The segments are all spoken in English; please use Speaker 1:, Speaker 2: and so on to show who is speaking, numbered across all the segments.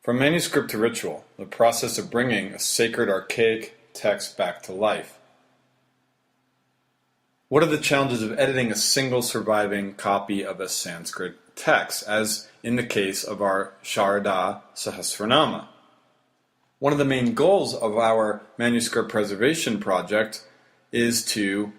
Speaker 1: From manuscript to ritual, the process of bringing a sacred archaic text back to life. What are the challenges of editing a single surviving copy of a Sanskrit text, as in the case of our Sharada Sahasranama? One of the main goals of our manuscript preservation project is to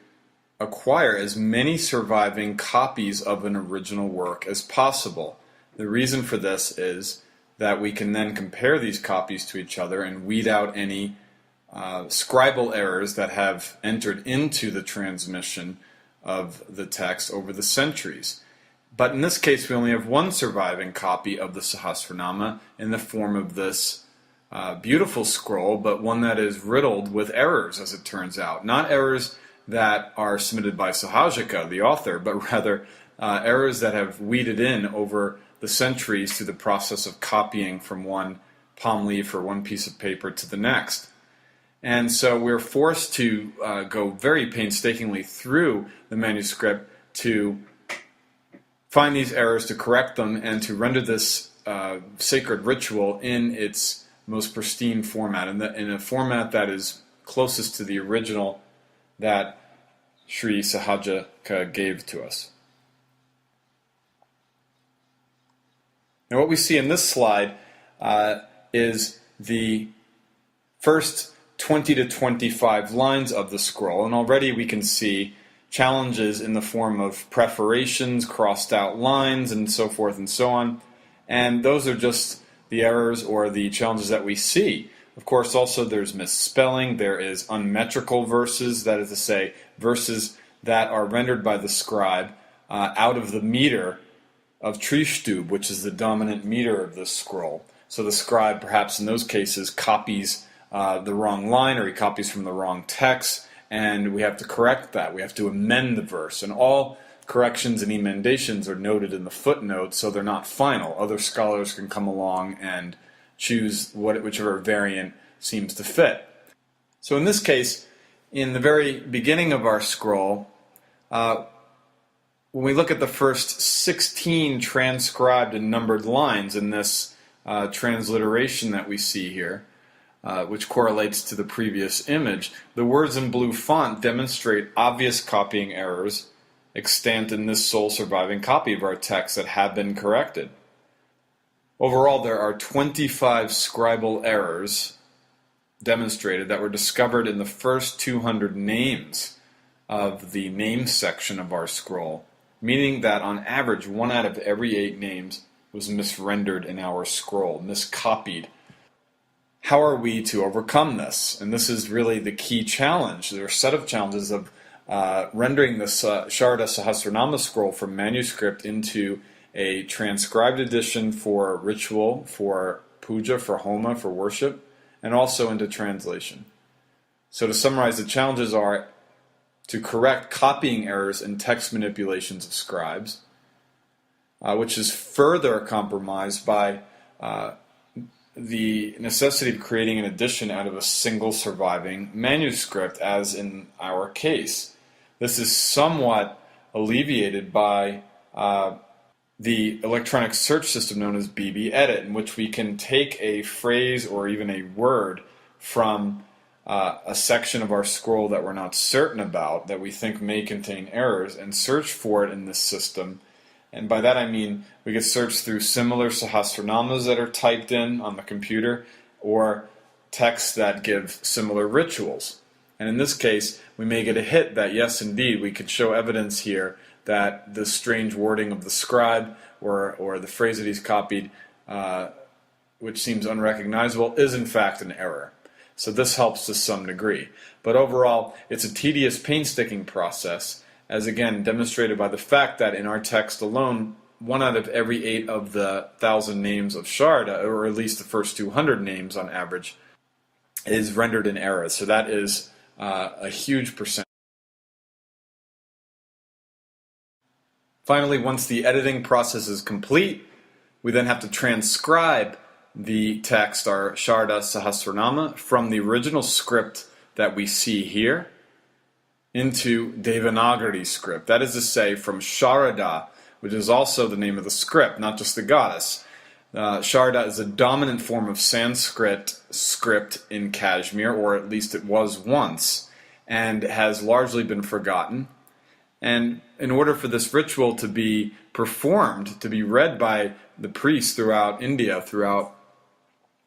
Speaker 1: acquire as many surviving copies of an original work as possible. The reason for this is that we can then compare these copies to each other and weed out any scribal errors that have entered into the transmission of the text over the centuries. But in this case, we only have one surviving copy of the Sahasranama in the form of this beautiful scroll, but one that is riddled with errors, as it turns out. Not errors that are submitted by Sahajika, the author, but rather errors that have weeded in over the centuries through the process of copying from one palm leaf or one piece of paper to the next. And so we're forced to go very painstakingly through the manuscript to find these errors, to correct them, and to render this sacred ritual in its most pristine format, in a format that is closest to the original that Sri Sahajika gave to us. Now what we see in this slide is the first 20 to 25 lines of the scroll, and already we can see challenges in the form of perforations, crossed out lines, and so forth and so on. And those are just the errors or the challenges that we see. Of course, also there's misspelling, there is unmetrical verses, that is to say, verses that are rendered by the scribe out of the meter of Trishtub, which is the dominant meter of this scroll. So the scribe, perhaps in those cases, copies the wrong line, or he copies from the wrong text, and we have to correct that. We have to amend the verse, and all corrections and emendations are noted in the footnote, so they're not final. Other scholars can come along and choose whichever variant seems to fit. So in this case, in the very beginning of our scroll, when we look at the first 16 transcribed and numbered lines in this transliteration that we see here, which correlates to the previous image, the words in blue font demonstrate obvious copying errors extant in this sole surviving copy of our text that have been corrected. Overall, there are 25 scribal errors demonstrated that were discovered in the first 200 names of the name section of our scroll, meaning that on average 1 out of every 8 names was misrendered in our scroll, miscopied. How are we to overcome this? And this is really the key challenge. There are a set of challenges of rendering this Sharada Sahasranama scroll from manuscript into a transcribed edition for ritual, for puja, for homa, for worship, and also into translation. So to summarize, the challenges are to correct copying errors and text manipulations of scribes, which is further compromised by the necessity of creating an edition out of a single surviving manuscript, as in our case. This is somewhat alleviated by the electronic search system known as BBEdit, in which we can take a phrase or even a word from a section of our scroll that we're not certain about, that we think may contain errors, and search for it in this system. And by that I mean we could search through similar Sahasranamas that are typed in on the computer, or texts that give similar rituals. And in this case, we may get a hit that yes, indeed, we could show evidence here that the strange wording of the scribe or the phrase that he's copied, which seems unrecognizable, is in fact an error. So this helps to some degree. But overall, it's a tedious, painstaking process, as again demonstrated by the fact that in our text alone, 1 out of every 8 of the 1,000 names of Sharada, or at least the first 200 names on average, is rendered in error. So that is a huge percent. Finally, once the editing process is complete, we then have to transcribe the text, our Sharada Sahasranama, from the original script that we see here into Devanagari script. That is to say, from Sharada, which is also the name of the script, not just the goddess, Sharda is a dominant form of Sanskrit script in Kashmir, or at least it was once, and has largely been forgotten. And in order for this ritual to be performed, to be read by the priests throughout India, throughout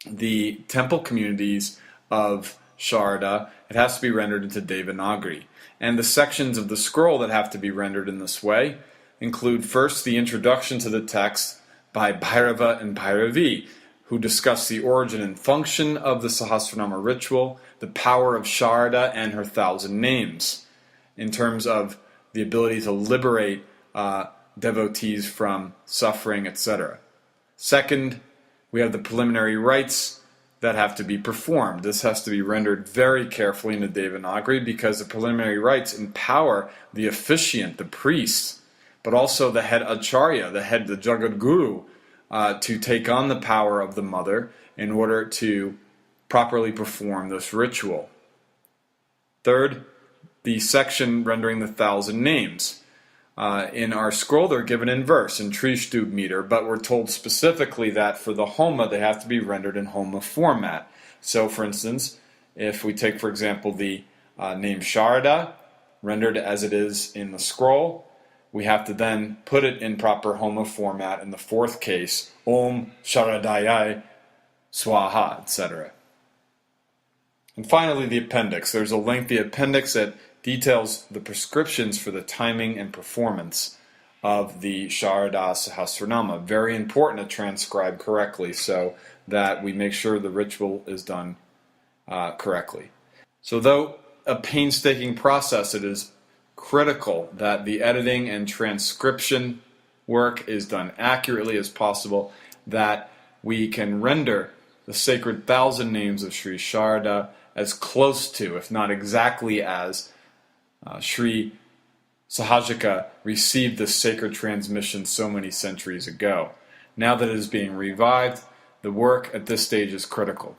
Speaker 1: the temple communities of Sharda, it has to be rendered into Devanagari. And the sections of the scroll that have to be rendered in this way include first the introduction to the text by Bhairava and Bhairavi, who discuss the origin and function of the Sahasranama ritual, the power of Sharda and her 1,000 names, in terms of the ability to liberate devotees from suffering, etc. Second, we have the preliminary rites that have to be performed. This has to be rendered very carefully into Devanagari because the preliminary rites empower the officiant, the priest, but also the head acharya, the Jagat Guru, to take on the power of the mother in order to properly perform this ritual. Third, the section rendering the 1,000 names. In our scroll, they're given in verse, in Trishtub meter, but we're told specifically that for the Homa, they have to be rendered in Homa format. So, for instance, if we take, for example, the name Sharda, rendered as it is in the scroll, we have to then put it in proper Homa format in the fourth case, Om Sharadayai Swaha, etc. And finally, the appendix. There's a lengthy appendix that details the prescriptions for the timing and performance of the Sharada Sahasranama. Very important to transcribe correctly so that we make sure the ritual is done correctly. So though a painstaking process, it is critical that the editing and transcription work is done accurately as possible, that we can render the sacred 1,000 names of Sri Sharada as close to, if not exactly as, Sri Sahajika received this sacred transmission so many centuries ago. Now that it is being revived, the work at this stage is critical.